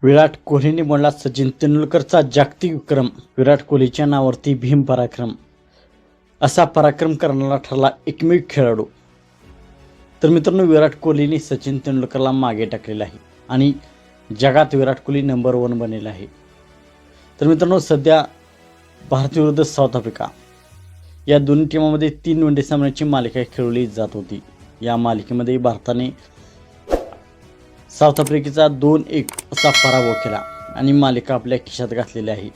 विराट कोहलीने मोडला सचिन तेंडुलकरचा जागतिक विक्रम. विराट कोहलीच्या नावावरती भीम पराक्रम. असा पराक्रम करणारा ठरला एकमेव खेळाडू. तर मित्रांनो, विराट कोहलीने सचिन तेंडुलकरला मागे टाकलेलं आहे आणि जगात विराट कोहली नंबर 1 बनेला आहे. तर मित्रांनो, सध्या भारत विरुद्ध साऊथ आफ्रिका या दोन्ही टीमांमध्ये 3 वनडे सामन्याची मालिका खेळवली जात होती. या मालिकेमध्ये भारताने साऊथ आफ्रिकेचा 2-1 असा पराभव केला आणि मालिका आपल्या खिशात घातलेली आहे.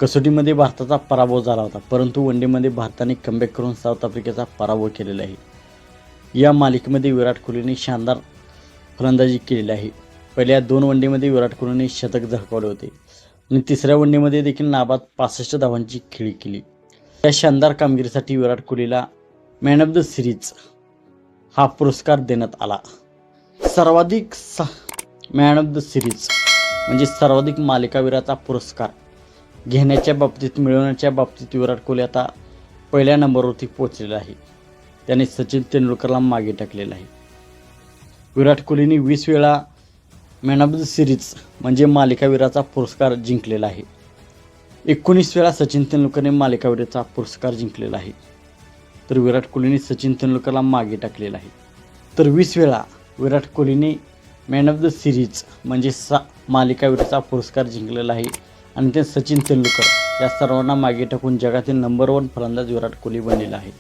कसोटीमध्ये भारताचा पराभव झाला होता, परंतु वनडेमध्ये भारताने कमबॅक करून साऊथ आफ्रिकेचा पराभव केलेला आहे. या मालिकेमध्ये विराट कोहलीने शानदार फलंदाजी केलेली आहे. पहिल्या 2 वनडेमध्ये विराट कोहलीने शतक झळकावले होते आणि तिसऱ्या वनडेमध्ये देखील नाबाद 65 धावांची खेळी केली. या शानदार कामगिरीसाठी विराट कोहलीला मॅन ऑफ द सिरीज हा पुरस्कार देण्यात आला. सर्वाधिक मॅन ऑफ द सिरीज म्हणजे सर्वाधिक मालिकावीराचा पुरस्कार घेण्याच्या बाबतीत, मिळवण्याच्या बाबतीत विराट कोहली आता पहिल्या नंबरवरती पोहोचलेला आहे. त्याने सचिन तेंडुलकरला मागे टाकलेला आहे. विराट कोहलीने 20 वेळा मॅन ऑफ द सिरीज म्हणजे मालिकावीराचा पुरस्कार जिंकलेला आहे. 19 वेळा सचिन तेंडुलकरने मालिकावीराचा पुरस्कार जिंकलेला आहे. तर विराट कोहलीने सचिन तेंडुलकरला मागे टाकलेला आहे. तर 20 वेळा विराट कोहलीने मॅन ऑफ द सिरीज म्हणजे मालिकावीराचा पुरस्कार जिंकलेला आहे आणि ते सचिन तेंडुलकर या सर्वांना मागे टाकून जगातील नंबर 1 फलंदाज विराट कोहली बनलेला आहे.